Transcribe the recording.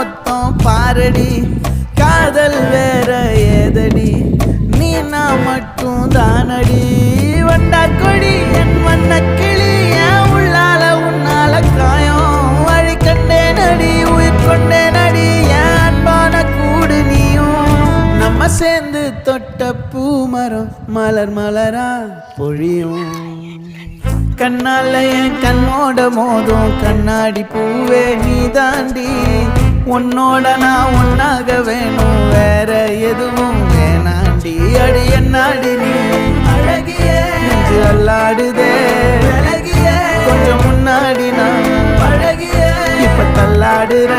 மொத்தம் பாரடி காதல் வேற ஏதடி நீ நான் மட்டும் தானடி வண்டா கொடி என் வண்ண கிளி என் உள்ளால உன்னால காயம் வழி கண்டே நடி உயிர் கொண்டே நடி என் அன்பான கூடு நீயும் நம்ம சேர்ந்து தொட்ட பூமரம் மலர் மலரா பொழியும் கண்ணால என் கண்ணோட மோதும் கண்ணாடி பூவே நீ தாண்டி உன்னோட நான் ஒன்னாக வேணும் வேற எதுவும் வேணாண்டி அடி என்னாடி நீ அழகிய நெஞ்சு அல்லாடுதே அழகிய கொஞ்சம் முன்னாடி நான் அழகிய இப்ப தள்ளாடுற